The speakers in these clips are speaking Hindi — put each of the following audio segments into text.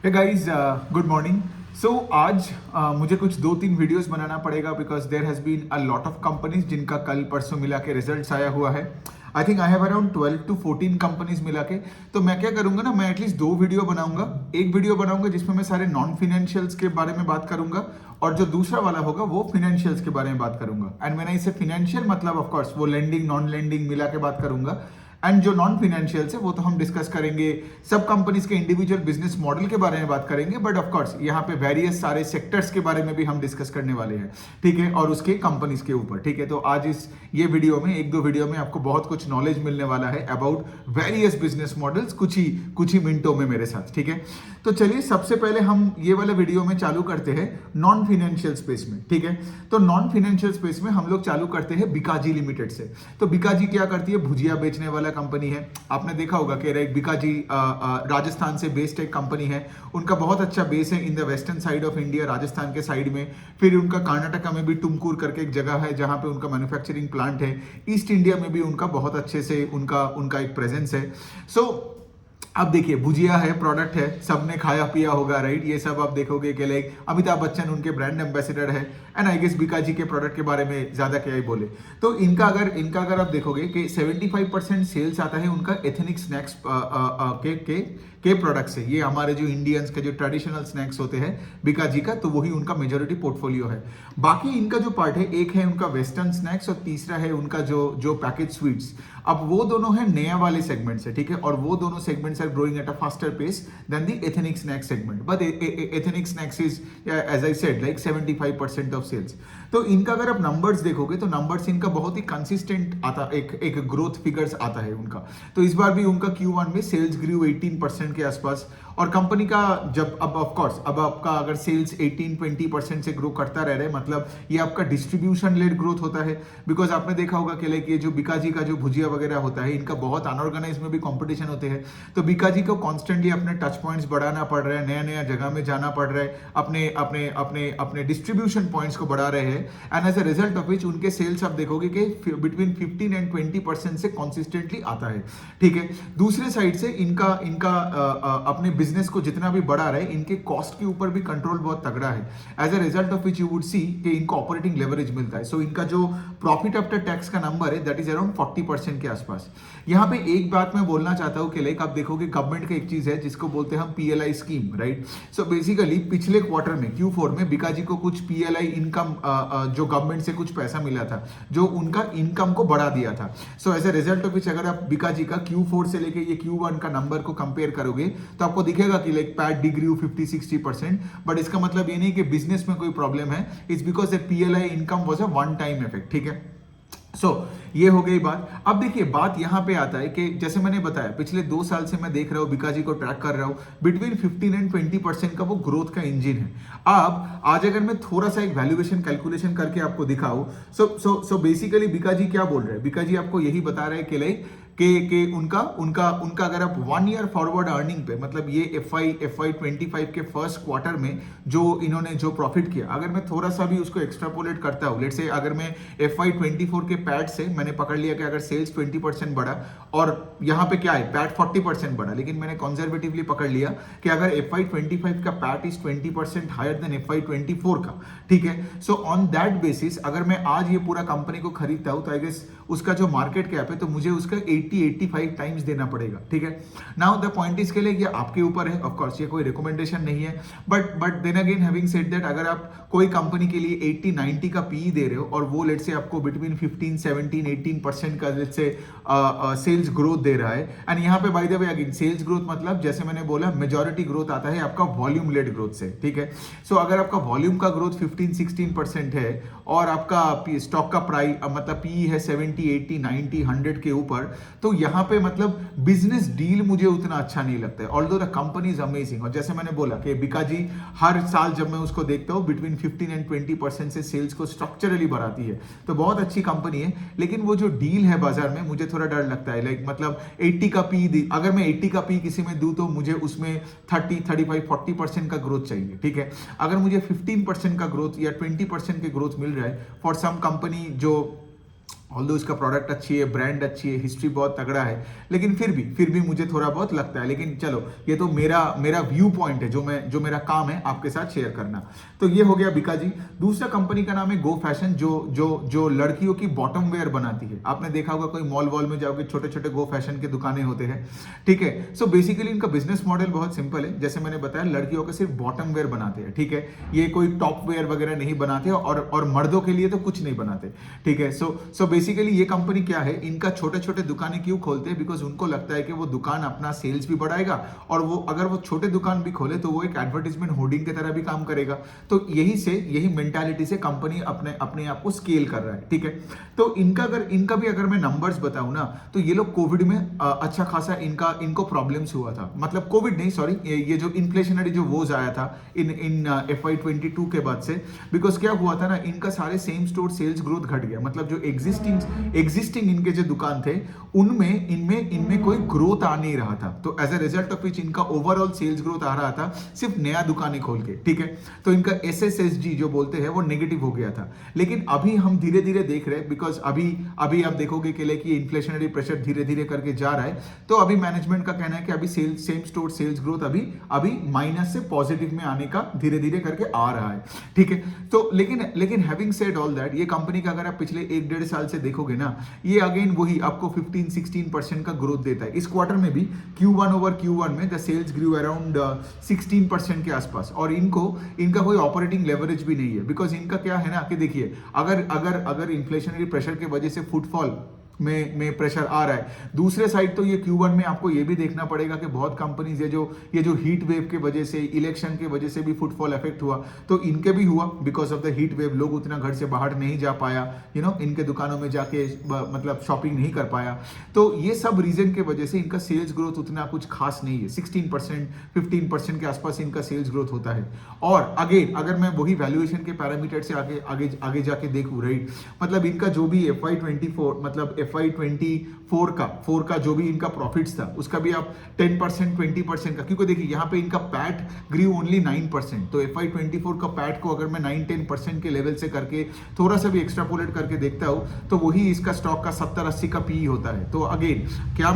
हे गाइस, गुड मॉर्निंग। सो आज मुझे कुछ दो तीन वीडियोस बनाना पड़ेगा because there has been a lot of companies जिनका कल परसों मिला के रिजल्ट्स आया हुआ है। I think I have around 12 to 14 companies मिला के। तो मैं क्या करूंगा ना, मैं एटलीस्ट दो वीडियो बनाऊंगा। एक वीडियो बनाऊंगा जिसमें मैं सारे नॉन फिनेंशियल्स के बारे में बात करूंगा, और जो दूसरा वाला होगा वो फिनेंशियल्स के बारे में बात करूंगा। एंड व्हेन आई से फिनेंशियल मतलब ऑफ कोर्स वो लेंडिंग नॉन लेंडिंग मिला के बात करूंगा। एंड जो नॉन फिनेंशियल्स है वो तो हम डिस्कस करेंगे, सब कंपनीज के इंडिविजुअल बिजनेस मॉडल के बारे में बात करेंगे, बट ऑफ कोर्स यहाँ पे वेरियस सारे सेक्टर्स के बारे में भी हम डिस्कस करने वाले हैं, ठीक है, और उसके कंपनीज के ऊपर, ठीक है। तो आज इस ये वीडियो में, एक दो वीडियो में आपको बहुत कुछ नॉलेज मिलने वाला है अबाउट वेरियस बिजनेस मॉडल्स कुछ ही मिनटों में मेरे साथ, ठीक है। तो चलिए सबसे पहले हम ये वाला वीडियो में चालू करते हैं नॉन फिनेंशियल स्पेस में, ठीक है। तो नॉन फिनेंशियल स्पेस में हम लोग चालू करते हैं बिकाजी लिमिटेड से। तो बिकाजी क्या करती है? भुजिया बेचने वाला कंपनी है। आपने देखा होगा कि एक बिकाजी राजस्थान से बेस्ड एक कंपनी है। उनका बहुत अच्छा बेस है in the western side of India, Rajasthan के साइड में। फिर उनका कर्नाटका में भी टुमकुर करके एक जगह है जहां पे उनका मैन्युफैक्चरिंग प्लांट है। ईस्ट इंडिया में भी उनका बहुत अच्छे से उनका एक प्रेजेंस है। अब देखिए, भुजिया है, प्रोडक्ट है, सबने खाया पिया होगा, राइट। ये सब आप देखोगे कि लाइक अमिताभ बच्चन उनके ब्रांड एम्बेसडर है। एंड आई गेस बिकाजी के प्रोडक्ट के बारे में ज्यादा क्या ही बोले। तो इनका अगर आप देखोगे कि 75% सेल्स आता है उनका एथनिक स्नैक्स के प्रोडक्ट से। ये हमारे जो इंडियंस के जो ट्रेडिशनल स्नैक्स होते हैं बिकाजी का, तो वही उनका मेजोरिटी पोर्टफोलियो है। बाकी इनका जो पार्ट है, एक है उनका वेस्टर्न स्नैक्स और तीसरा है उनका जो पैकेज स्वीट्स। अब वो दोनों है नया वाले सेगमेंट से, ठीक है, और वो दोनों segments are growing at a faster pace than the ethnic snacks segment. But ethnic snacks is, as I said, like 75% of sales. तो इनका अगर आप नंबर्स देखोगे तो नंबर्स इनका बहुत ही कंसिस्टेंट आता, एक ग्रोथ फिगर्स आता है उनका। तो इस बार भी उनका Q1 में सेल्स ग्रू 18% के आसपास। और कंपनी का जब अब ऑफ कोर्स अब आपका अगर सेल्स 18-20% से ग्रो करता रह रहा है, मतलब ये आपका डिस्ट्रीब्यूशन लेड ग्रोथ होता है। बिकॉज आपने देखा होगा कि लाइक ये जो बिकाजी का जो भुजिया वगैरह होता है, इनका बहुत अनऑर्गेनाइज में भी कंपटीशन होते हैं। तो बिकाजी को कॉन्स्टेंटली अपने टच पॉइंट्स बढ़ाना पड़ रहा है, नया नया जगह में जाना पड़ रहा है, अपने अपने अपने अपने डिस्ट्रीब्यूशन पॉइंट्स को बढ़ा रहे हैं। And as a result of which उनके सेल्स आप देखोगे कि बिटवीन 15 and 20% से कॉन्सिस्टेंटली आता है, ठीक है। दूसरे साइड से इनका इनका अपने बिजनेस को जितना भी बढ़ा रहे हैं, इनके कॉस्ट के ऊपर भी कंट्रोल बहुत तगड़ा है। As a result of which you would see कि इनको ऑपरेटिंग लेवरेज मिलता है। सो इनका जो प्रॉफिट आफ्टर टैक्स का नंबर है दैट इज अराउंड 40% के आसपास। यहाँ पे एक बात मैं बोलना चाहता हूँ कि लाइक आप देखोगे गवर्नमेंट का एक चीज है जिसको बोलते हैं हम PLI scheme, right. So basically पिछले क्वार्टर में Q4 में बिकाजी को कुछ PLI इनकम जो गवर्नमेंट से कुछ पैसा मिला था, जो उनका इनकम को बढ़ा दिया था। So as a result of which अगर आप बिकाजी का Q4 से लेके ये Q1 का नंबर को कंपेयर करोगे तो आपको दिखेगा कि लाइक पैट डिग्री 50-60%। बट इसका मतलब ये नहीं कि बिजनेस में कोई प्रॉब्लम है, it's because the PLI income was a one time effect, ठीक है। ये हो गई बात। अब देखिए, बात यहां पे आता है कि जैसे मैंने बताया पिछले 2 साल से मैं देख रहा हूं, बिकाजी को ट्रैक कर रहा हूं, बिटवीन 15 and 20% का वो ग्रोथ का इंजन है। अब आज अगर मैं थोड़ा सा एक वैल्यूएशन कैलकुलेशन करके आपको दिखाऊं, सो बेसिकली बिकाजी क्या बोल रहे हैं? बिकाजी आपको यही बता रहे हैं कि लाइक के उनका उनका उनका अगर आप 1 ईयर फॉरवर्ड अर्निंग पे, मतलब ये FY 25 के फर्स्ट क्वार्टर में जो इन्होंने जो प्रॉफिट किया, अगर मैं थोड़ा सा भी उसको एक्स्ट्रापोलेट करता हूँ, लेट्स से अगर मैं FY 24 के पैट से मैंने पकड़ लिया कि अगर सेल्स 20% बढ़ा और यहाँ पे क्या है, पैट 40% बढ़ा, लेकिन मैंने कंजर्वेटिवली पकड़ लिया कि अगर FY 25 का PAT is 20% higher than FY 24 का, ठीक है। सो ऑन दैट बेसिस अगर मैं आज ये पूरा कंपनी को खरीदता हूँ तो आई गेस उसका जो मार्केट कैप है तो मुझे उसका 80-85 टाइम्स देना पड़ेगा, ठीक है। नाउ द पॉइंट इज के लिए ये आपके ऊपर है, ऑफ कोर्स ये कोई रिकमेंडेशन नहीं है, but then again having said that अगर आप कोई कंपनी के लिए 80-90 का PE दे रहे हो और वो लेट्स से आपको बिटवीन 15-17-18% का लेट्स से सेल्स ग्रोथ दे रहा है, एंड यहाँ पे by the way again sales growth मतलब जैसे मैंने बोला मेजॉरिटी ग्रोथ आता है आपका वॉल्यूम लेड ग्रोथ से, ठीक है। सो अगर आपका वॉल्यूम का ग्रोथ 15-16% है और आपका स्टॉक का प्राइस मतलब PE है 70-80-90-100 के ऊपर, तो यहाँ पे मतलब बिजनेस डील मुझे उतना अच्छा नहीं लगता है, although the company is amazing. और जैसे मैंने बोला कि बिकाजी हर साल जब मैं उसको देखता हूँ बिटवीन 15 and 20% से सेल्स को स्ट्रक्चरली बढ़ाती है, तो बहुत अच्छी कंपनी है। लेकिन वो जो डील है बाजार में मुझे थोड़ा डर लगता है, लाइक मतलब 80 का PE अगर मैं 80 का PE किसी में दूं तो मुझे उसमें 30-35-40% का ग्रोथ चाहिए, ठीक है। अगर मुझे 15% का ग्रोथ या 20% के ग्रोथ मिल रहा है फॉर सम कंपनी जो ऑल्दो इसका प्रोडक्ट अच्छी है, ब्रांड अच्छी है, हिस्ट्री बहुत तगड़ा है, लेकिन फिर भी मुझे थोड़ा बहुत लगता है। लेकिन चलो, ये तो मेरा व्यू पॉइंट है, जो मेरा काम है आपके साथ शेयर करना। तो ये हो गया बिकाजी। दूसरा कंपनी का नाम है गो फैशन, जो लड़कियों की बॉटम वेयर बनाती है। आपने देखा होगा कोई मॉल वॉल में जाओगे, छोटे छोटे गो फैशन के दुकानें होते हैं, ठीक है। सो बेसिकली इनका बिजनेस मॉडल बहुत सिंपल है। जैसे मैंने बताया, लड़कियों का सिर्फ बॉटम वेयर बनाते हैं, ठीक है। ये कोई टॉप वेयर वगैरह नहीं बनाते, और मर्दों के लिए तो कुछ नहीं बनाते, ठीक है। सो बेसिकली ये कंपनी क्या है, इनका छोटे छोटे दुकानें क्यों खोलते हैं, बिकॉज उनको लगता है कि वो दुकान अपना सेल्स भी बढ़ाएगा, और वो अगर वो छोटे दुकान भी खोले तो वो एक एडवर्टीजमेंट होर्डिंग की तरह भी काम करेगा। तो यही मेंटालिटी से कंपनी अपने आप को स्केल कर रहा है, ठीक है। तो इनका भी अगर मैं नंबर्स बताऊं ना, तो ये लोग कोविड में अच्छा खासा इनको प्रॉब्लम्स हुआ था। मतलब कोविड नहीं, सॉरी, ये जो इन्फ्लेशनरी जो वोज आया था इन FY22 के बाद से, बिकॉज क्या हुआ था ना, इनका सारे सेम स्टोर सेल्स ग्रोथ घट गया। मतलब जो एग्जिस्टिंग इनके जो दुकान थे, इनमें कोई ग्रोथ आ नहीं रहा था। तो as a result of which इनका ओवरऑल सेल्स ग्रोथ आ रहा था सिर्फ नया दुकानें खोल के, ठीक है। तो इनका SSSG जो बोलते हैं वो नेगेटिव हो गया था। लेकिन अभी हम धीरे धीरे देख रहे हैं, बिकॉज अभी आप देखोगे कि लाइक ये इन्फ्लेशनरी प्रेशर धीरे धीरे करके जा रहा है। तो अभी मैनेजमेंट का कहना है कि अभी सेम स्टोर सेल्स ग्रोथ अभी माइनस से पॉजिटिव में आने का धीरे धीरे करके आ रहा है, ठीक है। तो लेकिन हैविंग सेड ऑल दैट, ये कंपनी का अगर आप पिछले 1-1.5 साल से देखोगे ना, ये अगेन वही आपको 15-16% का ग्रोथ देता है। इस क्वार्टर में भी Q1 ओवर Q1 में द सेल्स ग्रू अराउंड 16% के आसपास, और इनका कोई ऑपरेटिंग लेवरेज भी नहीं है। बिकॉज इनका क्या है ना कि देखिए, अगर इन्फ्लेशनरी प्रेशर की वजह से फुटफॉल में प्रेशर आ रहा है, दूसरे साइड तो ये Q1 में आपको ये भी देखना पड़ेगा कि बहुत कंपनीज ये जो हीट वेव के वजह से, इलेक्शन के वजह से भी फुटफॉल इफेक्ट हुआ। तो इनके भी हुआ because of the heat wave. लोग उतना घर से बाहर नहीं जा पाया, इनके दुकानों में जाके मतलब शॉपिंग नहीं कर पाया। तो ये सब रीजन के वजह से इनका सेल्स ग्रोथ उतना कुछ खास नहीं है। 16% 15% के आसपास इनका सेल्स ग्रोथ होता है। और अगेन अगर मैं वही वैल्यूएशन के पैरामीटर से आगे जाके देखूं, राइट, मतलब इनका जो भी FY24 मतलब FY24 का जो भी इनका प्रॉफिट्स था, उसका भी आप 10% 20% का, क्योंकि देखिए यहाँ पे इनका पैट ग्रीव ओनली 9%। तो FY24 का पैट को अगर मैं 9-10% के लेवल से करके थोड़ा सा भी एक्स्ट्रापोलेट करके देखता हूँ, तो वही इसका स्टॉक का 70-80 का पीई होता है। तो अगेन क्या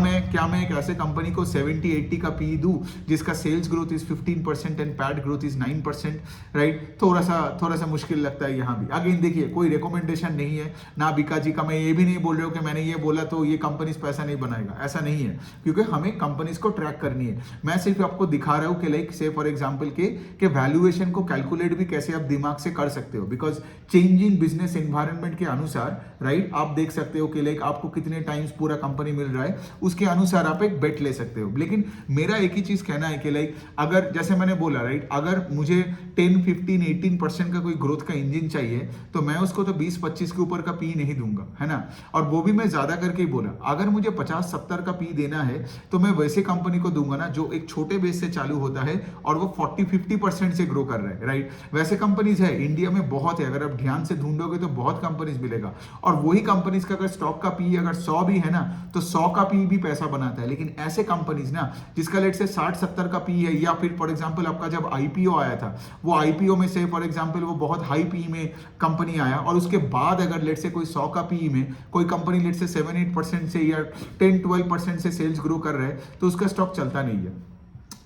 मैं एक ऐसे कंपनी को 70-80 का पीई दूं जिसका sales growth is 15% and PAT growth is 9%, right. थोड़ा सा मुश्किल लगता है यहाँ भी। अगेन देखिए, कोई रिकमेंडेशन नहीं है ना बिकाजी का। मैं ये भी नहीं बोल रहा हूँ कि मैंने ये बोला तो ये कंपनीज पैसा नहीं बनाएगा, ऐसा नहीं है, क्योंकि हमें कंपनीज को ट्रैक करनी है। मैं सिर्फ आपको दिखा रहा हूं कि लाइक से फॉर एग्जांपल के वैल्यूएशन को कैलकुलेट भी कैसे आप दिमाग से कर सकते हो, बिकॉज चेंजिंग बिजनेस एनवायरनमेंट के अनुसार, राइट, आप देख सकते हो कि लाइक आपको कितने टाइम्स पूरा कंपनी मिल रहा है, उसके अनुसार आप एक बेट ले सकते हो। लेकिन मेरा एक ही चीज कहना है कि लाइक अगर जैसे मैंने बोला, राइट, अगर मुझे 10-15-18% का कोई ग्रोथ का इंजन चाहिए, तो मैं उसको तो 20-25 के ऊपर का पी नहीं दूंगा, है ना। और वो भी मैं ज्यादा करके ही बोला, अगर मुझे 50-70 का पी देना है तो मैं वैसे कंपनी को दूंगा ना जो एक छोटे बेस से चालू होता है और वो 40-50% से ग्रो कर रहा है, राइट। वैसे कंपनीज है इंडिया में बहुत है, अगर आप ध्यान से ढूंढोगे तो बहुत कंपनीज मिलेगा। और वही कंपनीज का अगर स्टॉक का पी अगर 100 भी है ना, तो 100 का पी भी पैसा बनाता है। लेकिन ऐसे कंपनीज ना जिसका लेट से 60-70 का पी है, या फिर फॉर एग्जाम्पल आपका जब IPO आया था, वो IPO में से फॉर एग्जाम्पल वो बहुत हाई पी में कंपनी आया, और उसके बाद अगर लेट से कोई 100 का पी में कोई कंपनी लेट से 7-8% से या 10-12% से सेल्स ग्रो कर रहे हैं, तो उसका स्टॉक चलता नहीं है।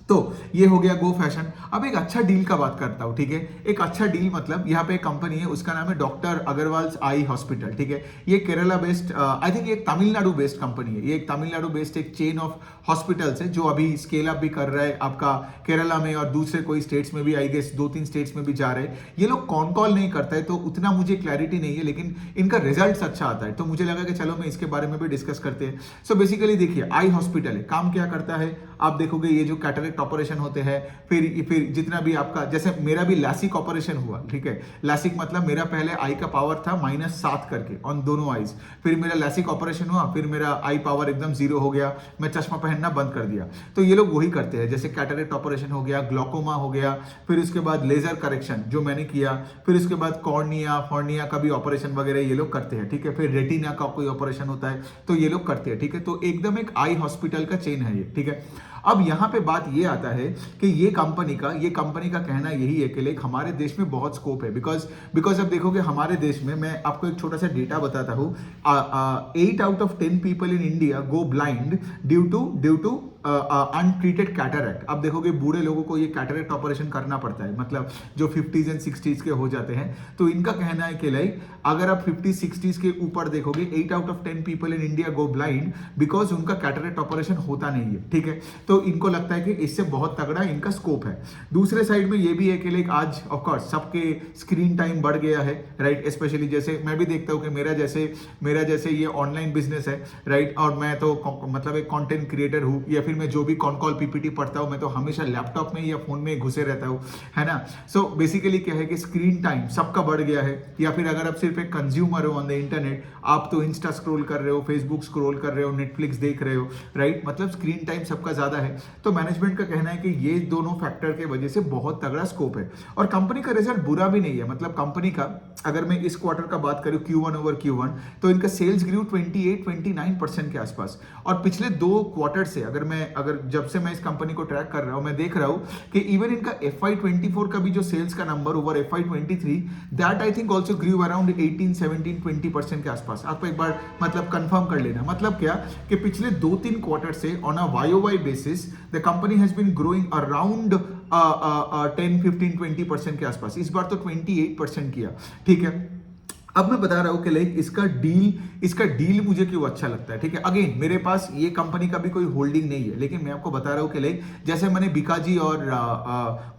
तो ये हो गया गो फैशन। अब एक अच्छा डील का बात करता हूं, ठीक है। एक अच्छा डील मतलब यहाँ पे एक कंपनी है, उसका नाम है डॉक्टर अग्रवाल आई हॉस्पिटल, ठीक है। ये केरला बेस्ड, आई थिंक ये तमिलनाडु बेस्ड कंपनी है। ये एक तमिलनाडु बेस्ड एक चेन ऑफ हॉस्पिटल्स है जो अभी स्केल अप भी कर रहा है आपका केरला में, और दूसरे कोई स्टेट्स में भी, आई गेस 2-3 स्टेट्स में भी जा रहे हैं। ये लोग कौन कॉल नहीं करता है तो उतना मुझे क्लैरिटी नहीं है, लेकिन इनका रिजल्ट अच्छा आता है, तो मुझे लगा कि चलो मैं इसके बारे में भी डिस्कस करते हैं। सो बेसिकली देखिए, आई हॉस्पिटल है, काम क्या करता है आप देखोगे, ये जो कैटरेक्ट ऑपरेशन होते हैं, फिर जितना भी आपका, जैसे मेरा भी लासिक ऑपरेशन हुआ, ठीक है। लासिक मतलब मेरा पहले आई का पावर था -7 करके ऑन दोनों आईज, फिर मेरा लासिक ऑपरेशन हुआ, फिर मेरा आई पावर एकदम 0 हो गया, मैं चश्मा पहनना बंद कर दिया। तो ये लोग वही करते हैं, जैसे कैटरेक्ट ऑपरेशन हो गया, ग्लोकोमा हो गया, फिर उसके बाद लेजर करेक्शन जो मैंने किया, फिर उसके बाद कॉर्निया फॉर्निया का भी ऑपरेशन वगैरह ये लोग करते हैं, ठीक है। फिर रेटिना का कोई ऑपरेशन होता है तो ये लोग करते हैं, ठीक है। तो एकदम एक आई हॉस्पिटल का चेन है ये, ठीक है। अब यहाँ पे बात ये आता है कि ये कंपनी का कहना यही है कि लाइक हमारे देश में बहुत स्कोप है, बिकॉज अब देखोगे हमारे देश में, मैं आपको एक छोटा सा डेटा बताता हूँ, 8 out of 10 people in India go blind due to untreated cataract. अब देखोगे बूढ़े लोगों को ये कैटरैक्ट ऑपरेशन करना पड़ता है, मतलब जो 50s एंड 60s के हो जाते हैं। तो इनका कहना है कि लाइक अगर आप 50s 60s के ऊपर देखोगे 8 out of 10 people in India go blind because उनका कैटरैक्ट ऑपरेशन होता नहीं है, ठीक है। तो इनको लगता है कि इससे बहुत तगड़ा इनका स्कोप है। दूसरे साइड में ये भी है कि लाइक आज ऑफकोर्स सबके स्क्रीन टाइम बढ़ गया है, राइट। स्पेशली जैसे मैं भी देखता हूँ कि मेरा जैसे ये ऑनलाइन बिजनेस है, राइट, और मैं तो मतलब एक कंटेंट क्रिएटर हूँ, या फिर मैं जो भी कॉल पीपीटी पढ़ता हूँ मैं तो हमेशा लैपटॉप में या फोन में घुसे रहता हूँ, है ना। सो बेसिकली क्या है कि स्क्रीन टाइम सबका बढ़ गया है, या फिर अगर आप सिर्फ एक कंज्यूमर हो ऑन द इंटरनेट, आप तो इंस्टा स्क्रॉल कर रहे हो, फेसबुक स्क्रॉल कर रहे हो, नेटफ्लिक्स देख रहे हो, राइट, मतलब स्क्रीन टाइम सबका ज्यादा है। तो मैनेजमेंट का कहना है कि ये दोनों फैक्टर के वजह से बहुत तगड़ा स्कोप है, और कंपनी का रिजल्ट बुरा भी नहीं है। मतलब कंपनी का अगर मैं इस क्वार्टर का बात करूं Q1 ओवर Q1, तो इनका सेल्स ग्रू 28-29% के आसपास, और पिछले 2 क्वार्टर से अगर जब से मैं इस कंपनी को ट्रैक कर रहा हूं, मैं देख रहा हूं कि इवन इनका FY24 का भी जो सेल्स का number over FY23, that I think also grew around 18-17-20% के आसपास। आपको एक बार मतलब कंफर्म कर लेना, मतलब क्या कि पिछले 2-3 क्वार्टर से on a YOY basis the company has been growing around 10-15-20% के आसपास। इस बार तो 28% किया, ठीक है। अब मैं बता रहा हूं कि लाइक इसका डील मुझे क्यों अच्छा लगता है, ठीक है। अगेन मेरे पास ये कंपनी का भी कोई होल्डिंग नहीं है, लेकिन मैं आपको बता रहा हूं कि लाइक जैसे मैंने बीकाजी और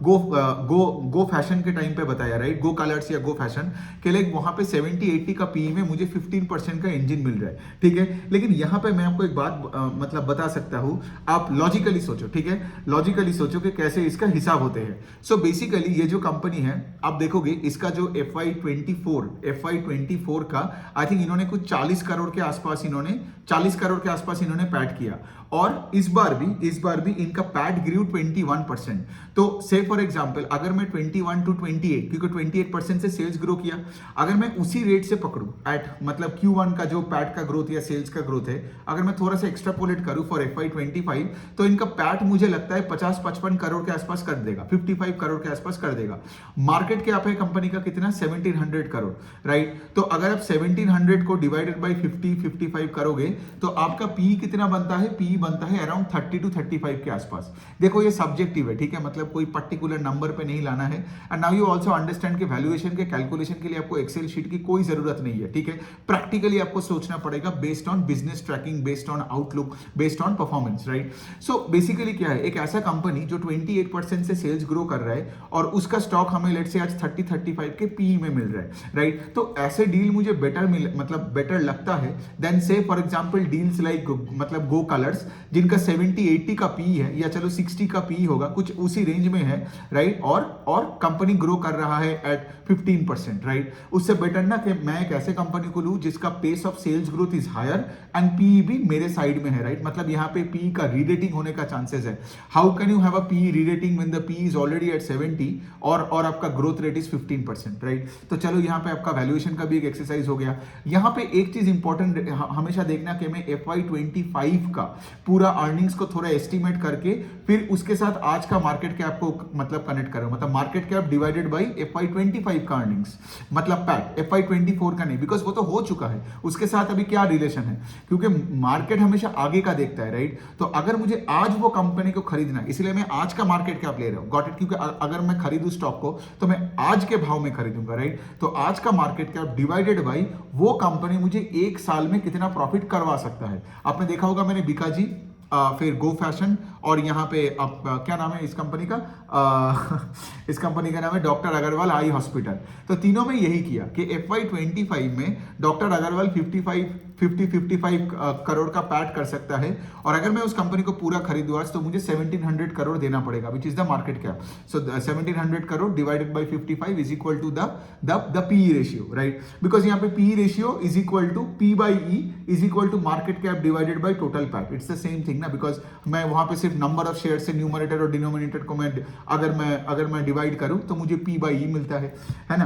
गो फैशन के टाइम पे बताया, राइट, गो कलर्स या गो फैशन के लाइक वहां पे 70-80 का पी में मुझे 15% का इंजन मिल रहा है, ठीक है। लेकिन यहां पे मैं आपको एक बात मतलब बता सकता हूं, आप लॉजिकली सोचो, ठीक है, लॉजिकली सोचो कि कैसे इसका हिसाब होते हैं। सो बेसिकली ये जो कंपनी है, आप देखोगे इसका जो FY24 का आई थिंक इन्होंने कुछ 40 करोड़ के आसपास इन्होंने पैट किया, और इस बार भी इनका पैट ग्रू 21%। तो से फॉर एग्जांपल अगर मैं 21 to 28, क्योंकि 28% से सेल्स ग्रो किया, अगर मैं उसी रेट से पकड़ूं एट मतलब Q1 का जो पैट का ग्रोथ या सेल्स का ग्रोथ है, अगर मैं थोड़ा सा एक्स्ट्रापोलेट करूं फॉर FY25, तो इनका पैट मुझे लगता है 50-55 करोड़ के आसपास कर देगा, 55 करोड़ के आसपास कर देगा। मार्केट कैप है कंपनी का कितना, 1700 करोड़, राइट। तो अगर आप 1700 को डिवाइडेड बाई 50-55 करोगे तो आपका पी कितना बनता है, पी बनता है अराउंड 30 to 35 के आसपास। देखो ये सब्जेक्टिव है, ठीक है, मतलब कोई पर्टिकुलर नंबर पे नहीं लाना है। And now you also understand कि वैल्यूएशन के कैलकुलेशन के लिए आपको एक्सेल शीट की कोई जरूरत नहीं है, ठीक है। प्रैक्टिकली आपको सोचना पड़ेगा based on business tracking, based on outlook, based on performance, right. So basically क्या है, एक ऐसा कंपनी जो 28% से सेल्स ग्रो कर रहा है और उसका स्टॉक हमें लेट से आज 30-35 के पी में मिल रहा है, राइट। तो ऐसे डील मुझे बेटर लगता है देन से फॉर एग्जांपल डील्स लाइक मतलब गो कलर्स, जिनका 70-80 का पी है, या चलो 60 का पी होगा, कुछ उसी रेंज में है, राइट, और कंपनी ग्रो कर रहा है एट 15%, राइट। उससे बेटर ना कि मैं एक ऐसे कंपनी को लूं जिसका pace of sales growth is higher and P भी मेरे साइड में है, राइट। मतलब यहाँ पे पी का रीरेटिंग होने का चांसेस है। How can you have a P rerating when the P is already at 70 और आपका ग्रोथ रेट इज 15%, राइट। तो चलो यहाँ पे आपका वैल्यूएशन का भी एक एक्सरसाइज हो गया। यहाँ पे एक चीज इंपॉर्टेंट हमेशा देखना कि मैं FY25 का पूरा अर्निंग्स को थोड़ा एस्टिमेट करके फिर उसके साथ आज का मार्केट कैप को मतलब कनेक्ट करो, मतलब market cap divided bye FY25 का अर्निंग्स, मतलब पैट FY24 का नहीं, बिकॉज वो तो हो चुका है, उसके साथ अभी क्या रिलेशन है, क्योंकि मार्केट हमेशा आगे का देखता है, राइट। तो अगर मुझे आज वो कंपनी को खरीदना है, इसलिए मैं आज का मार्केट कैप ले रहा हूं, गॉट इट, क्योंकि अगर मैं खरीदूं स्टॉक को तो मैं आज के भाव में खरीदूंगा, राइट। तो आज का मार्केट कैप डिवाइडेड बाय वो कंपनी मुझे एक साल में कितना प्रॉफिट करवा सकता है। आपने देखा होगा मैंने बीकाजी, फिर गो फैशन, और यहाँ पे आप क्या नाम है इस कंपनी का, इस कंपनी का नाम है डॉक्टर अग्रवाल आई हॉस्पिटल। तो तीनों में यही किया कि FY25 में डॉक्टर अग्रवाल 50-55 करोड़ का पैट कर सकता है, और अगर मैं उस कंपनी को पूरा खरीदूं आज तो मुझे 1700 करोड़ देना पड़ेगा, which is the market cap. So 1700 crore divided by 55 is equal to the P ratio, right, because यहाँ पे P ratio is equal to P by E is equal to market cap divided by total PAT. It's the same thing ना, बिकॉज मैं वहां पे सिर्फ नंबर ऑफ शेयर से न्यूमरेटर और डिनोमिनेटर को मैं अगर मैं डिवाइड करूं तो मुझे P by E मिलता है ना।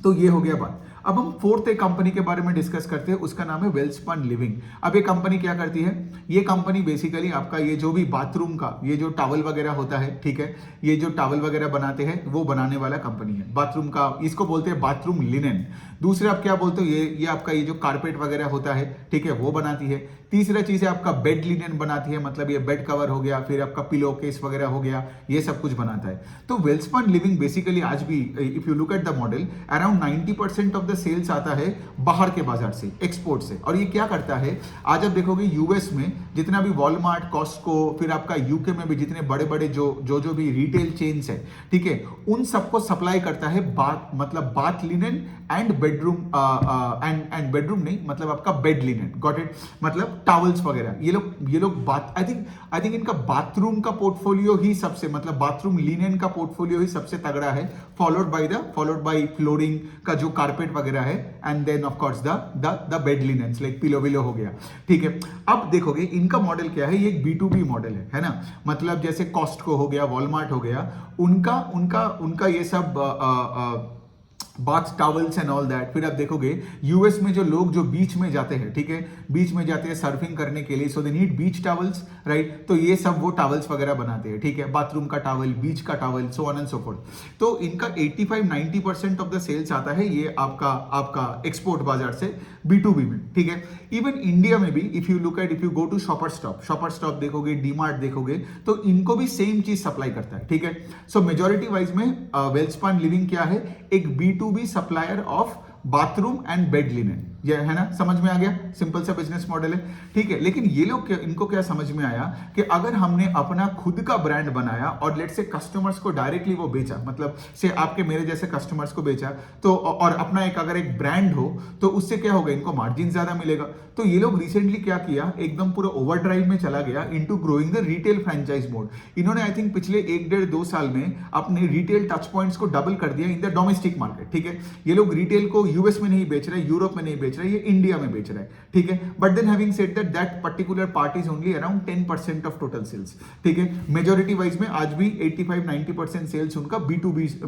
तो ये हो गया बात। अब हम फोर्थ एक कंपनी के बारे में डिस्कस करते हैं, उसका नाम है वेलस्पन लिविंग। अब ये कंपनी क्या करती है, ये कंपनी बेसिकली आपका ये जो भी बाथरूम का ये जो टॉवल वगैरह होता है, ठीक है, ये जो टॉवल वगैरह बनाते हैं वो बनाने वाला कंपनी है। बाथरूम का इसको बोलते हैं बाथरूम लिनेन। दूसरे आप क्या बोलते हो, ये आपका ये जो कारपेट वगैरह होता है, ठीक है, वो बनाती है। तीसरा चीज है आपका बेड लिनेन बनाती है, मतलब ये बेड कवर हो गया, फिर आपका पिलो केस वगैरह हो गया, ये सब कुछ बनाता है। तो वेलस्पन लिविंग बेसिकली आज भी if you look at the model around 90% of the sales आता है बाहर के बाजार से, एक्सपोर्ट से। और ये क्या करता है, आज आप देखोगे यूएस में जितना भी वॉलमार्ट, कॉस्टको, फिर आपका यूके में भी जितने बड़े बड़े जो भी रिटेल चेन्स है, ठीक है, उन सबको सप्लाई करता है मतलब bath linen and bedroom and bedroom नहीं, मतलब आपका बेड लिनेन, गॉट इट, मतलब टॉवल्स वगैरह। ये लोग बात आई थिंक इनका बाथरूम का पोर्टफोलियो ही सबसे, मतलब बाथरूम लिनेन का पोर्टफोलियो ही सबसे तगड़ा है, फॉलोड बाय फ्लोरिंग का जो कारपेट वगैरह है, and then of course the bed linens like pillow विलो हो गया, ठीक है। अब देखोगे इनका मॉडल क्या है, ये एक B2B मॉडल है ना, मतलब जैसे कॉस्टको हो गया, वॉलमार्ट हो गया, उनका ये सब bath towels and all that. फिर आप देखोगे यूएस में जो लोग जो बीच में जाते हैं, ठीक है, बीच में जाते हैं सर्फिंग करने के लिए, so they need beach towels, right. तो ये सब वो टॉवल्स वगैरह बनाते हैं, ठीक है, बाथरूम का टॉवल, बीच का towel, so on and so fourth. तो इनका 85-90% ऑफ द सेल्स आता है ये आपका एक्सपोर्ट बाजार से B2B में, ठीक है। इवन इंडिया में भी if you go to shopper stop देखोगे, डीमार्ट देखोगे, तो इनको भी सेम चीज सप्लाई करता है, ठीक है। सो मेजोरिटी वाइज में वेलस्पन लिविंग क्या है, एक B2B supplier of bathroom and bed linen, ये है ना, समझ में आ गया, सिंपल सा बिजनेस मॉडल है, ठीक है। लेकिन ये लोग इनको क्या समझ में आया कि अगर हमने अपना खुद का ब्रांड बनाया और लेट से कस्टमर्स को डायरेक्टली वो बेचा, मतलब से आपके मेरे जैसे कस्टमर्स को बेचा, तो और अपना अगर एक ब्रांड हो तो उससे क्या होगा, इनको मार्जिन ज्यादा मिलेगा। तो ये लोग रिसेंटली क्या किया, एकदम पूरा ओवरड्राइव में चला गया into growing the retail franchise mode. इन्होंने आई थिंक पिछले 1-1.5-2 साल में अपने रिटेल टच पॉइंट्स को डबल कर दिया इन द डोमेस्टिक मार्केट, ठीक है। ये लोग रिटेल को यूएस में नहीं बेच रहे, यूरोप में नहीं बेच रहे, ये इंडिया में बेच रहा है, ठीक है। But then having said that particular part is only around 10% of total sales, ठीक है। मेजोरिटी वाइज में आज भी 85-90% सेल्स उनका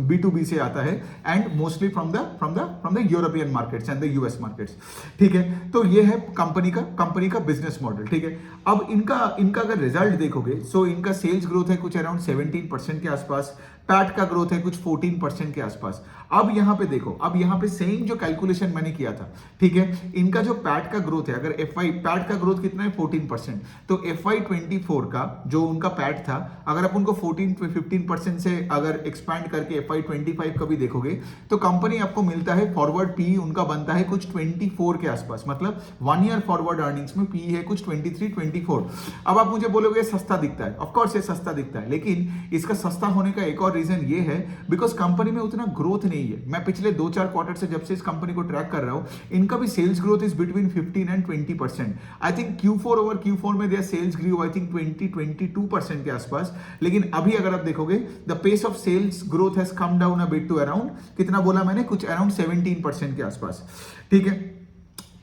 B2B से आता है, and mostly from the European markets and the US markets, ठीक है। तो ये है कंपनी का बिजनेस मॉडल, ठीक है। अब इनका अगर रिजल्ट देखोगे, सो इनका सेल्स ग्रोथ है कुछ अराउंड 17% के आसपास, पैट का ग्रोथ है कुछ 14% के आसपास। अब यहां पे देखो, अब यहां पे सेम जो कैलकुलेशन मैंने किया था, ठीक है, इनका जो पैट का ग्रोथ है, अगर पैट का ग्रोथ कितना है 14%, तो FY24 का जो उनका पैट था, अगर आप उनको 14-15% से अगर एक्सपैंड करके FY25 का भी देखोगे, तो कंपनी आपको मिलता है फॉरवर्ड पी उनका बनता है कुछ 24 के आसपास, मतलब 1 ईयर फॉरवर्ड अर्निंग्स में पी है कुछ 23-24। अब आप मुझे बोलोगे सस्ता दिखता है, ऑफकोर्स ये सस्ता दिखता है, लेकिन इसका सस्ता होने का एक और रीजन ये है बिकॉज कंपनी में उतना ग्रोथ नहीं है। मैं पिछले 2-4 क्वार्टर से जब से इस कंपनी को ट्रैक कर रहा हूं, इनका भी sales growth is between 15 and 20%। I think Q4 over Q4 में their sales grow I think 20-22% के आसपास। लेकिन अभी अगर आप देखोगे the pace of sales growth has come down a bit to around, कितना बोला मैंने, कुछ अराउंड 17% के आसपास, ठीक है।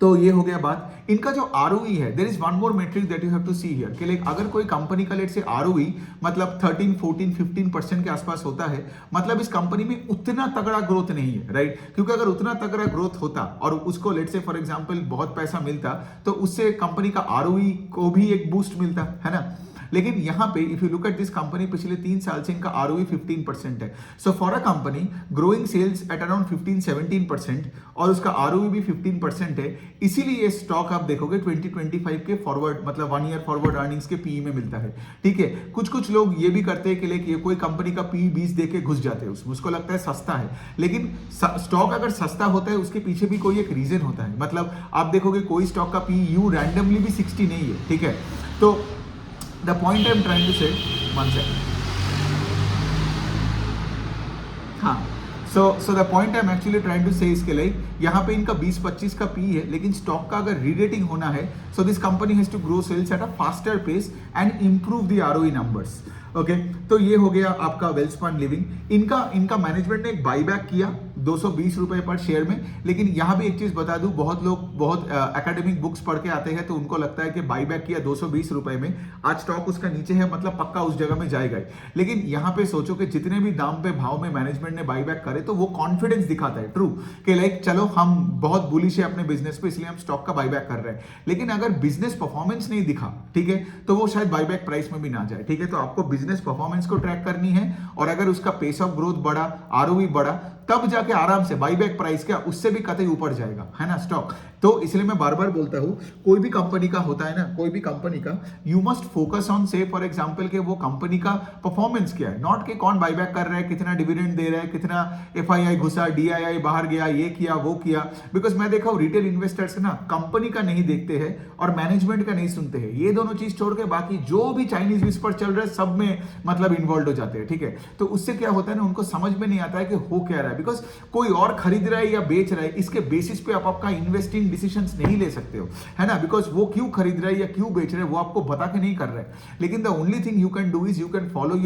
तो ये हो गया बात। इनका जो ROE है, there is one more metric that you have to see here कि लाइक अगर कोई कंपनी का लेट से ROE मतलब 13, 14, 15% के आसपास होता है, मतलब इस कंपनी में उतना तगड़ा ग्रोथ नहीं है, राइट। क्योंकि अगर उतना तगड़ा ग्रोथ होता और उसको लेट से फॉर एग्जांपल बहुत पैसा मिलता, तो उससे कंपनी का ROE को भी एक बूस्ट मिलता है ना। लेकिन यहां पे if you look at this company, पिछले 3 साल से इनका ROE 15% है। So for a company growing sales at around 15-17% और उसका ROE भी 15% है, इसीलिए ये स्टॉक आप देखोगे 2025 के फॉरवर्ड मतलब 1 ईयर फॉरवर्ड अर्निंग्स के PE में मिलता है, ठीक है। कुछ लोग ये भी करते हैं कि लाइक ये कोई कंपनी का PE 20 दे के घुस जाते हैं उसमें, उसको लगता है सस्ता है। लेकिन स्टॉक अगर सस्ता होता है उसके पीछे भी कोई एक रीजन होता है। मतलब आप देखोगे कोई स्टॉक का PE यू रैंडमली भी 60 नहीं है, ठीक है। तो the point I'm trying to say, one second. हाँ, so the point I'm actually trying to say इसके लिए यहाँ पे इनका 20-25 का PE है, लेकिन स्टॉक का अगर रीरेटिंग होना है, so this company has to grow sales at a faster pace and improve the ROE numbers. Okay तो ये हो गया आपका वेलस्पन लिविंग। इनका मैनेजमेंट ने एक बाईबैक किया 220 रुपए पर शेयर में। लेकिन यहाँ भी एक चीज बता दूं, बहुत लोग बहुत एकेडमिक बुक्स पढ़ के आते हैं तो उनको लगता है कि बाईबैक किया 220 रुपए में, आज स्टॉक उसका नीचे है मतलब पक्का उस जगह में जाएगा ही। लेकिन यहाँ पे सोचो कि जितने भी दाम पे भाव में मैनेजमेंट ने बाईबैक करे तो वो कॉन्फिडेंस दिखाता है, ट्रू, कि लाइक चलो हम बहुत बुलिश है अपने बिजनेस पे इसलिए हम स्टॉक का बाईबैक कर रहे हैं। लेकिन अगर बिजनेस परफॉर्मेंस नहीं दिखा, ठीक है, तो वो शायद बाईबैक प्राइस में भी ना जाए। ठीक है, तो आपको बिजनेस परफॉर्मेंस को ट्रैक करनी है और अगर उसका पेस ऑफ ग्रोथ बढ़ा, आरओवी बढ़ा, तब जाके आराम से बाईबैक प्राइस क्या उससे भी कतई ऊपर जाएगा, है ना स्टॉक। तो इसलिए मैं बार बार बोलता हूं, कोई भी कंपनी का होता है ना, कोई भी कंपनी का यू मस्ट फोकस ऑन से फॉर एग्जांपल के वो कंपनी का परफॉर्मेंस क्या है, नॉट कि कौन बाईबैक कर रहा है, कितना डिविडेंड दे रहा है, कितना एफआईआई घुसा, डीआईआई बाहर गया, ये किया वो किया। बिकॉज मैं देखा हूं रिटेल इन्वेस्टर्स ना कंपनी का नहीं देखते हैं और मैनेजमेंट का नहीं सुनते हैं, ये दोनों चीज छोड़ के बाकी जो भी चाइनीज विस्पर चल रहा है सब में मतलब इन्वॉल्व हो जाते हैं। ठीक है, तो उससे क्या होता है ना, उनको समझ में नहीं आता है कि हो क्या रहा है, बिकॉज कोई और खरीद रहा है या बेच रहा है, इसके बेसिस पे आप आपका इन्वेस्टिंग डिसीजंस नहीं ले सकते हो, है ना, बिकॉज वो क्यों खरीद रहा है या क्यों बेच रहा है वो आपको बता के नहीं कर रहा है। लेकिन the only thing you can do is you can follow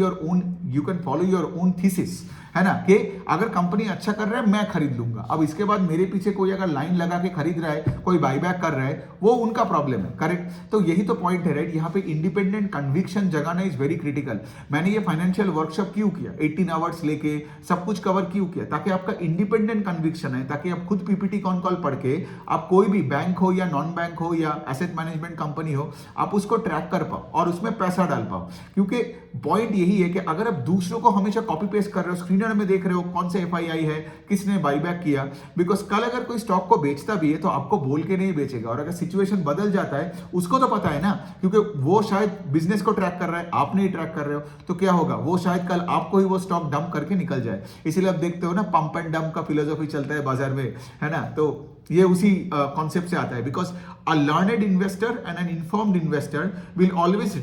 your own thesis, है ना, कि अगर कंपनी अच्छा कर रहा है मैं खरीद लूंगा। अब इसके बाद मेरे पीछे कोई अगर लाइन लगा के खरीद रहा है, कोई बाईबैक कर रहा है, वो उनका प्रॉब्लम है, करेक्ट। तो यही तो पॉइंट है, राइट, यहाँ पे इंडिपेंडेंट कन्विक्शन जगाना इज वेरी क्रिटिकल। मैंने ये फाइनेंशियल वर्कशॉप क्यों किया, 18 आवर्स लेके सब कुछ कवर क्यों किया, ताकि आपका इंडिपेंडेंट कन्विक्शन है, ताकि आप खुद पीपीटी कॉन कॉल पढ़ के आप कोई भी बैंक हो या नॉन बैंक हो या एसेट मैनेजमेंट कंपनी हो, आप उसको ट्रैक कर पाओ और उसमें पैसा डाल पाओ। क्योंकि पॉइंट यही है कि अगर आप दूसरों को हमेशा कॉपी पेस्ट कर रहे हो, स्क्रीनर में देख रहे हो कौन से एफआईआई है, किसने बाईबैक किया, बिकॉज कल अगर कोई स्टॉक को बेचता भी है तो आपको बोल के नहीं बेचेगा, और अगर सिचुएशन बदल जाता है उसको तो पता है ना, क्योंकि वो शायद बिजनेस को ट्रैक कर रहा है, आप नहीं ट्रैक कर रहे हो, तो क्या होगा, वो शायद कल आपको ही वो स्टॉक डंप करके निकल जाए। इसीलिए आप देखते हो ना पंप एंड डंप का फिलोसॉफी चलता है बाजार में, है ना, तो ये उसी कॉन्सेप्ट से आता है। Because a learned investor and an informed investor will always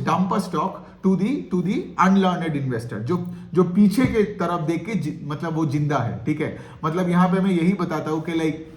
dump a stock to the unlearned investor, जो पीछे के तरफ देख के मतलब वो जिंदा है। ठीक है, मतलब यहां पे मैं यही बताता हूं कि लाइक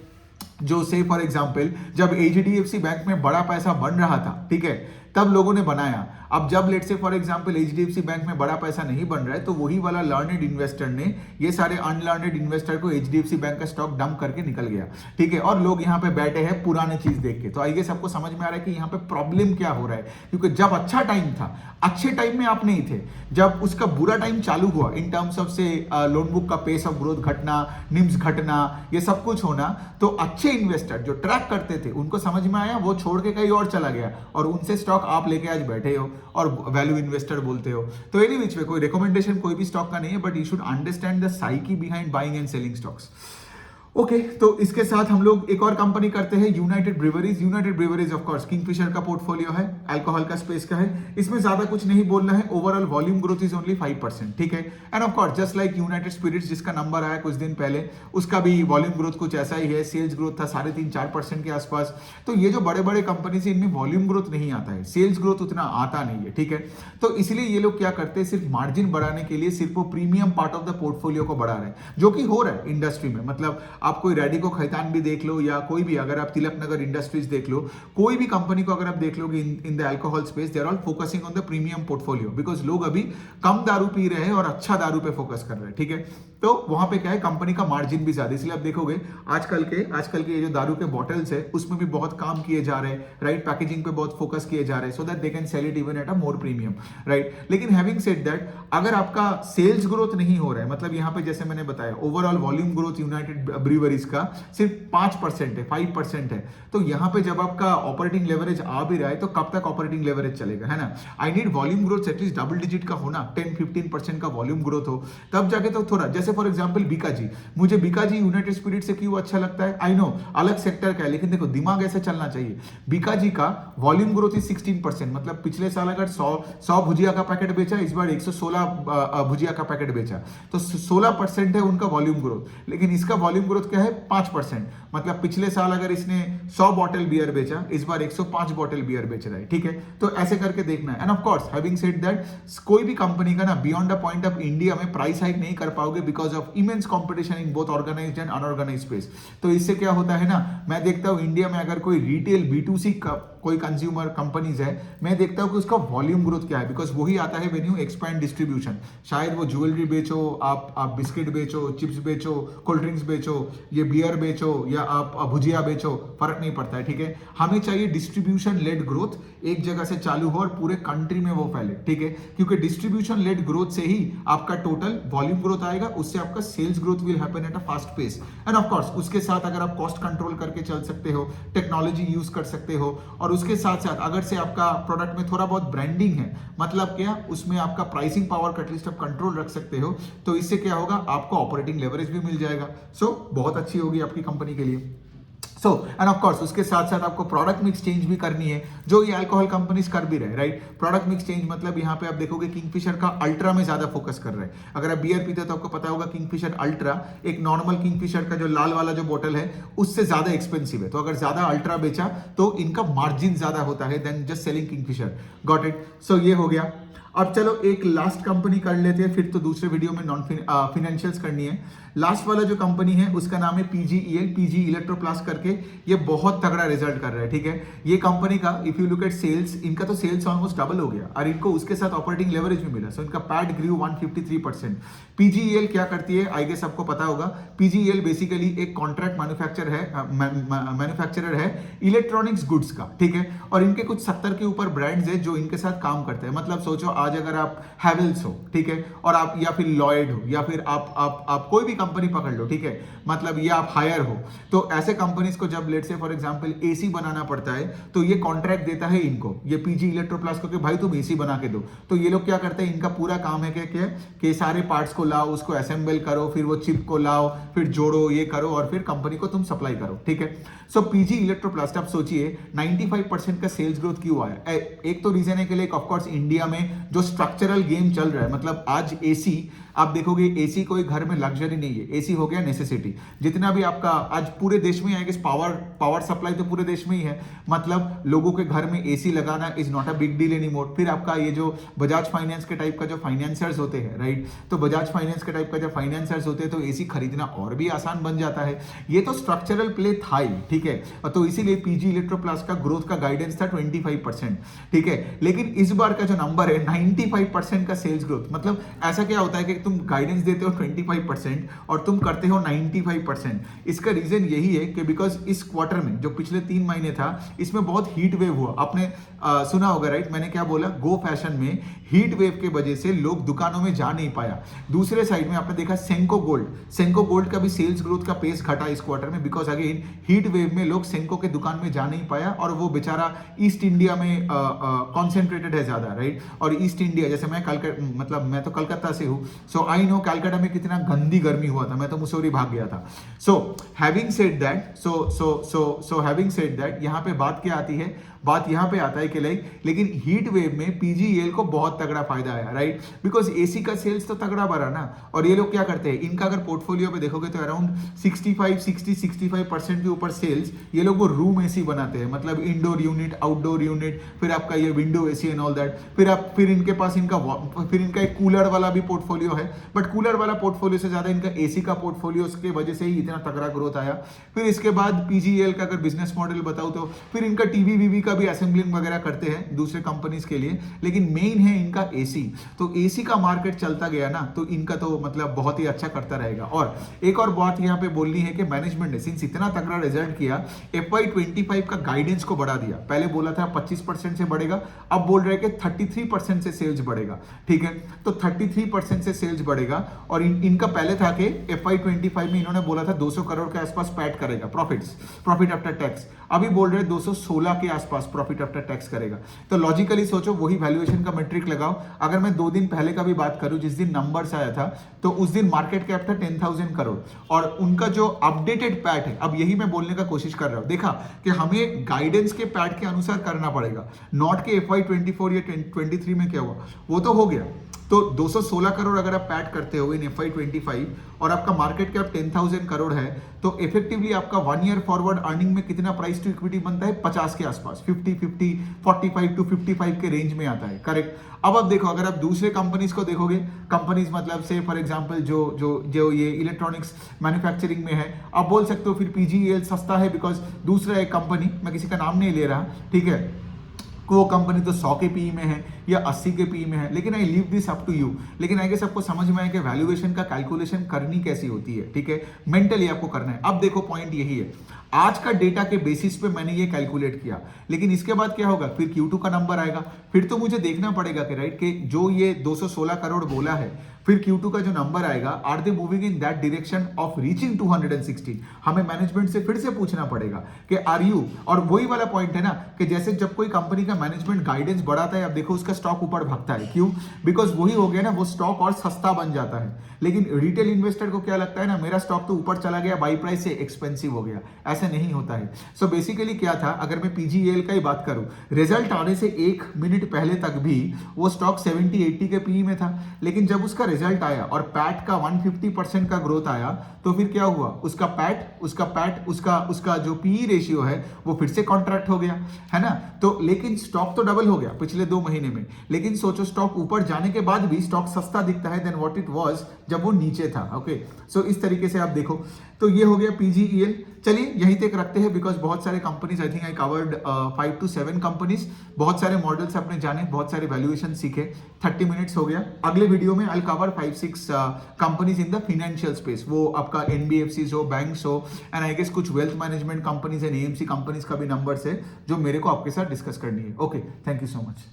जो से फॉर एग्जांपल जब एचडीएफसी बैंक में बड़ा पैसा बन रहा था, ठीक है, तब लोगों ने बनाया। अब जब लेट से फॉर एग्जांपल एचडीएफसी बैंक में बड़ा पैसा नहीं बन रहा है तो वही वाला लर्नेड इन्वेस्टर ने ये सारे अनलर्नेड इन्वेस्टर को एचडीएफसी बैंक का स्टॉक डंप करके निकल गया। ठीक है, और लोग यहाँ पे बैठे हैं पुराने चीज देख के। तो आइए सबको समझ में आ रहा है कि यहाँ पे प्रॉब्लम क्या हो रहा है, क्योंकि जब अच्छा टाइम था, अच्छे टाइम में आप नहीं थे, जब उसका बुरा टाइम चालू हुआ इन टर्म्स ऑफ से लोन बुक का पेस ऑफ ग्रोथ घटना, निम्स घटना, ये सब कुछ होना, तो अच्छे इन्वेस्टर जो ट्रैक करते थे उनको समझ में आया, वो छोड़ के कहीं और चला गया और उनसे स्टॉक आप लेके आज बैठे हो और वैल्यू इन्वेस्टर बोलते हो। तो एनी विच वे कोई रिकमेंडेशन कोई भी स्टॉक का नहीं है, but you should understand the psyche behind buying and selling stocks. Okay, तो इसके साथ हम लोग एक और कंपनी करते हैं, United Breweries. United Breweries of course Kingfisher का पोर्टफोलियो है, अल्कोहल का स्पेस का है, इसमें ज्यादा कुछ नहीं बोलना है। Overall volume growth is only 5%। ठीक है, and of course just like United Spirits जिसका नंबर आया कुछ दिन पहले, उसका भी वॉल्यूम ग्रोथ कुछ ऐसा ही है, सेल्स ग्रोथ था 3.5-4% के आसपास। तो ये जो बड़े बड़े कंपनी से इनमें वॉल्यूम ग्रोथ नहीं आता है, सेल्स ग्रोथ उतना आता नहीं है। ठीक है, तो इसलिए ये लोग क्या करते हैं, सिर्फ मार्जिन बढ़ाने के लिए सिर्फ वो premium part of the portfolio को बढ़ा रहे हैं, जो कि हो रहा है इंडस्ट्री में। मतलब आप कोई रेडिको खैतान भी देख लो या कोई भी, अगर आप तिलक नगर इंडस्ट्रीज देख लो, कोई भी कंपनी को अगर आप देख लोगे in the alcohol space, they are all focusing on the premium portfolio, because लोग अभी कम दारू पी रहे हैं और अच्छा दारू पे फोकस कर रहे हैं। ठीक है, तो वहां पे क्या है, कंपनी का मार्जिन भी ज्यादा, इसलिए आप देखोगे आजकल के ये जो दारू के बॉटल्स है उसमें भी बहुत काम किए जा रहे हैं, राइट, पैकेजिंग पे बहुत फोकस किए जा रहे हैं, so that they can sell it even at a more premium, right. लेकिन हैविंग सेड दैट, अगर आपका सेल्स ग्रोथ नहीं हो रहा है, मतलब यहाँ पे जैसे मैंने बताया ओवरऑल वॉल्यूम ग्रोथ यूनाइटेड ब्रीवरीज का सिर्फ 5% है, 5% है, तो यहाँ पे जब आपका ऑपरेटिंग लेवरेज आ भी रहा है तो कब तक ऑपरेटिंग लेवरेज चलेगा, है ना। I need volume growth at least double digit का होना, 10-15% का वॉल्यूम ग्रोथ हो, तब जाके तो थोड़ा, जैसे फॉर एग्जांपल बीकाजी, मुझे बीकाजी यूनाइटेड स्पिरिट से क्यों अच्छा लगता है, आई नो अलग सेक्टर का है, लेकिन देखो दिमाग ऐसे चलना चाहिए। बीकाजी का वॉल्यूम ग्रोथ इज 16%, मतलब पिछले साल अगर 100 भुजिया का पैकेट बेचा, इस बार 116 भुजिया का पैकेट बेचा, तो 16% है उनका वॉल्यूम ग्रोथ। लेकिन इसका वॉल्यूम ग्रोथ ग्रोथ क्या है 5%, मतलब पिछले साल अगर इसने 100 बॉटल बियर बेचा, इस बार 105 बॉटल बियर बेच रहा है, ठीक है। तो ऐसे करके देखना है। And of course having said that, कोई भी कंपनी का ना beyond the point of India में प्राइस हाइक नहीं कर पाओगे because of immense competition in both organised and unorganised space. तो इससे क्या होता है ना, मैं देखता हूं इंडिया में अगर कोई रिटेल B2C का कोई कंज्यूमर कंपनीज है, मैं देखता हूं कि उसका वॉल्यूम ग्रोथ क्या है, बिकॉज वही आता है व्हेन यू एक्सपैंड डिस्ट्रीब्यूशन। शायद वो ज्वेलरी बेचो, आप बिस्किट बेचो, चिप्स बेचो, कोल्ड ड्रिंक्स बेचो, ये बियर बेचो, या आप भुजिया बेचो, फर्क नहीं पड़ता है, ठीक है। हमें चाहिए डिस्ट्रीब्यूशन लेड ग्रोथ, एक जगह से चालू हो और पूरे कंट्री में वो फैले, ठीक है। क्योंकि डिस्ट्रीब्यूशन लेड ग्रोथ से ही आपका टोटल वॉल्यूम ग्रोथ आएगा, उससे आपका sales growth will happen at a fast pace. And of course उसके साथ अगर आप कॉस्ट कंट्रोल करके चल सकते हो, टेक्नोलॉजी यूज कर सकते हो, और उसके साथ साथ अगर से आपका प्रोडक्ट में थोड़ा बहुत ब्रांडिंग है, मतलब क्या, उसमें आपका प्राइसिंग पावर का एटलीस्ट आप कंट्रोल रख सकते हो, तो इससे क्या होगा, आपको ऑपरेटिंग लेवरेज भी मिल जाएगा। सो बहुत अच्छी होगी आपकी कंपनी के लिए। सो एंड ऑफ कोर्स उसके साथ साथ आपको प्रोडक्ट मिक्स चेंज भी करनी है, जो ये अल्कोहल कंपनीज कर भी रहे, राइट। प्रोडक्ट मिक्स चेंज मतलब यहाँ पे आप देखोगे किंगफिशर का अल्ट्रा में ज्यादा फोकस कर रहे हैं। अगर आप बियर पीते हो तो आपको पता होगा किंगफिशर अल्ट्रा एक नॉर्मल किंगफिशर का जो लाल वाला जो बोतल है उससे ज्यादा एक्सपेंसिव है। तो अगर ज्यादा अल्ट्रा बेचा तो इनका मार्जिन ज्यादा होता है than just selling Kingfisher. Got it. So ये हो गया। अब चलो एक लास्ट कंपनी कर लेते हैं, फिर तो दूसरे वीडियो में नॉन फिनेंशियल्स करनी है। लास्ट वाला जो कंपनी है उसका नाम है PGEL, PG इलेक्ट्रोप्लास्ट करके। ये बहुत तगड़ा रिजल्ट कर रहा है, ठीक है। ये कंपनी का if you look at sales, इनका तो सेल्स ऑलमोस्ट डबल हो गया और इनको उसके साथ ऑपरेटिंग लेवरेज भी मिला। सो इनका पैट ग्रू 153%। PGEL क्या करती है, आई गेस आपको पता होगा। PGEL बेसिकली एक कॉन्ट्रैक्ट मैन्युफैक्चरर है इलेक्ट्रॉनिक्स गुड्स का, ठीक है। और इनके कुछ 70 के ऊपर ब्रांड्स है जो इनके साथ काम करते हैं। मतलब सोचो आज अगर आप हैवेल्स हो, ठीक है, और आप या फिर लॉयड हो, या फिर आप कोई भी कंपनी पकड़ लो, ठीक है, मतलब ये आप हायर हो, तो ऐसे कंपनीज को जब लेट से फॉर एग्जांपल एसी बनाना पड़ता है तो ये कॉन्ट्रैक्ट देता है इनको, ये PG इलेक्ट्रोप्लास्ट को कि भाई तुम एसी बना के दो। तो ये लोग क्या करते हैं, इनका पूरा काम है कि सारे पार्ट्स को लाओ, उसको असेंबल करो, फिर वो चिप को लाओ, फिर जोड़ो, ये करो, और फिर कंपनी को तुम सप्लाई करो, ठीक है। सो PG इलेक्ट्रोप्लास्ट आप सोचिए 95% का सेल्स ग्रोथ क्यों आया। एक तो रीजन है कि लाइक ऑफ कोर्स इंडिया में जो स्ट्रक्चरल गेम चल रहा है, मतलब आज एसी आप देखोगे, एसी कोई घर में लग्जरी नहीं है, एसी हो गया नेसेसिटी। जितना भी आपका आज पूरे देश में आएगा पावर सप्लाई तो पूरे देश में ही है, मतलब लोगों के घर में एसी लगाना is not a big deal any more. फिर आपका ये जो बजाज फाइनेंस के टाइप का जो फाइनेंसर्स होते हैं, राइट, तो बजाज फाइनेंस के टाइप का जो फाइनेंसर्स होते हैं तो एसी खरीदना और भी आसान बन जाता है। ये तो स्ट्रक्चरल प्ले था ही, ठीक है। तो इसीलिए PG इलेक्ट्रोप्लास्ट का ग्रोथ का गाइडेंस था 25%, ठीक है। लेकिन इस बार का जो नंबर है 95% का सेल्स ग्रोथ। मतलब ऐसा क्या होता है कि तुम गाइडेंस देते हो 25% और तुम करते हो 95%। इसका रीजन यही है कि बिकॉज इस क्वार्टर में जो पिछले 3 महीने था, इसमें बहुत हीट वेव हुआ। आपने सुना होगा, राइट, मैंने क्या बोला, गो फैशन में हीट वेव के वजह से लोग दुकानों में जा नहीं पाया। दूसरे साइड में आपने देखा सेंको गोल्ड का भी सेल्स ग्रोथ का पेस घटा इस क्वार्टर में, बिकॉज अगेन हीट वेव में लोग सेंको के दुकान में जा नहीं पाया, और वो बेचारा ईस्ट इंडिया में कॉन्सेंट्रेटेड है ज्यादा, राइट। और ईस्ट इंडिया, जैसे मैं तो कलकत्ता से हूँ, सो आई नो कलकत्ता में कितना गंदी गर्मी हुआ था, मैं तो मुसौरी भाग गया था। सो हैविंग सेड दैट यहाँ पे बात क्या आती है, बात यहाँ पे आता है कि लेकिन हीट वेव में PGEL को बहुत तगड़ा फायदा आया, राइट, बिकॉज एसी का सेल्स तो तगड़ा बढ़ा ना। और ये लोग क्या करते हैं, इनका अगर पोर्टफोलियो पे देखोगे तो अराउंड 65% के ऊपर सेल्स ये लोग वो रूम एसी बनाते हैं, मतलब इंडोर यूनिट, आउटडोर यूनिट, फिर आपका ये window AC and all that. फिर इनके पास इनका एक कूलर वाला भी पोर्टफोलियो है, बट कूलर वाला पोर्टफोलियो से ज्यादा इनका एसी का पोर्टफोलियो, उसके वजह से ही इतना तगड़ा ग्रोथ आया। फिर इसके बाद PGEL का अगर बिजनेस मॉडल बताऊं तो फिर इनका टीवी का भी असेंबलिंग वगैरह करते हैं दूसरे कंपनीज के लिए, लेकिन मेन है इनका एसी। तो एसी का मार्केट चलता गया ना, तो इनका तो मतलब बहुत ही अच्छा करता रहेगा। और एक और बात यहाँ पे बोलनी है कि मैनेजमेंट ने सिंस इतना तगड़ा रिजल्ट किया, FY25 का गाइडेंस को बढ़ा दिया। पहले बोला था 25% से बढ़ेगा, अब बोल रहे हैं कि 33% से सेल्स बढ़ेगा, ठीक है। तो 33% से सेल्स बढ़ेगा, और इनका पहले था कि FY25 में इन्होंने बोला था 200 करोड़ के आसपास पैट करेगा, प्रॉफिट आफ्टर टैक्स। अभी बोल रहे 216 के आसपास आसपास प्रॉफिट आफ्टर टैक्स करेगा। तो लॉजिकली सोचो वही वैल्यूएशन का मेट्रिक लगाओ। अगर मैं 2 दिन पहले का भी बात करूं, जिस दिन नंबर्स आया था, तो उस दिन मार्केट कैप था 10,000 करोड़ और उनका जो अपडेटेड पैट है, अब यही मैं बोलने का कोशिश कर रहा हूं, देखा कि हमें गाइडेंस के पैट के अनुसार करना पड़ेगा, नॉट के FY24 या 23 में क्या हुआ वो तो हो गया। तो 216 करोड़ अगर आप पैट करते हो इन FY25 और आपका मार्केट कैप 10,000 करोड़ है, तो इफेक्टिवली आपका 1 ईयर फॉरवर्ड अर्निंग में कितना प्राइस टू इक्विटी बनता है? 50 के आसपास, 50, 45 टू 55 के रेंज में आता है, करेक्ट। अब आप देखो, अगर आप दूसरे कंपनीज को देखोगे, कंपनीज मतलब से फॉर एग्जांपल जो ये इलेक्ट्रॉनिक्स मैन्युफैक्चरिंग में है, आप बोल सकते हो फिर PGEL सस्ता है बिकॉज दूसरा एक कंपनी, मैं किसी का नाम नहीं ले रहा, ठीक है, वो कंपनी तो 100 के पीई में है या 80 के पीई में है, लेकिन I leave this up to you. लेकिन आई गेस आपको समझ में आया कि वैल्यूएशन का कैलकुलेशन करनी कैसी होती है, ठीक है, मेंटली आपको करना है। अब देखो पॉइंट यही है, आज का डेटा के बेसिस पे मैंने ये कैलकुलेट किया, लेकिन इसके बाद क्या होगा, फिर Q2 का नंबर आएगा, फिर तो मुझे देखना पड़ेगा कि राइट कि जो ये 216 करोड़ बोला है, फिर Q2 का जो नंबर आएगा, are they moving in that direction of reaching 216? हमें मैनेजमेंट से फिर से पूछना पड़ेगा कि आर यू, और वही वाला पॉइंट है ना कि जैसे जब कोई कंपनी का मैनेजमेंट गाइडेंस बढ़ाता है, अब देखो उसका स्टॉक ऊपर भागता है, क्यों? बिकॉज वही हो गया ना, वो स्टॉक और सस्ता बन जाता है। लेकिन रिटेल इन्वेस्टर को क्या लगता है ना, मेरा स्टॉक तो ऊपर चला गया, बाई प्राइस से एक्सपेंसिव हो गया, ऐसे नहीं होता है। सो बेसिकली क्या था, अगर मैं PGEL का ही बात करूं, रिजल्ट आने से 1 मिनट पहले तक भी वो स्टॉक 70-80 के पीई में था, लेकिन जब उसका रिजल्ट आया और पैट का 150% का ग्रोथ आया, तो फिर क्या हुआ, उसका जो पीई रेशियो है वो फिर से कॉन्ट्रैक्ट हो गया, है ना। तो लेकिन स्टॉक तो डबल हो गया पिछले 2 महीने में, लेकिन सोचो स्टॉक ऊपर जाने के बाद भी स्टॉक सस्ता दिखता है देन व्हाट इट वाज जब वो नीचे था। ओके, सो इस तरीके से आप देखो, तो ये हो गया PGEL। चलिए यहीं तक रखते हैं बिकॉज बहुत सारे companies, I think I covered 5 to 7 companies, बहुत सारे मॉडल्स अपने जाने, बहुत सारे वैल्यूएशन सीखे। 30 मिनट्स हो गया। अगले वीडियो में I cover 5-6 companies in the financial space, वो आपका NBFCs हो, बैंक्स हो, एंड आई गेस कुछ wealth management companies and AMC companies का भी नंबर्स है जो मेरे को आपके साथ डिस्कस करनी है। Okay, thank you so much.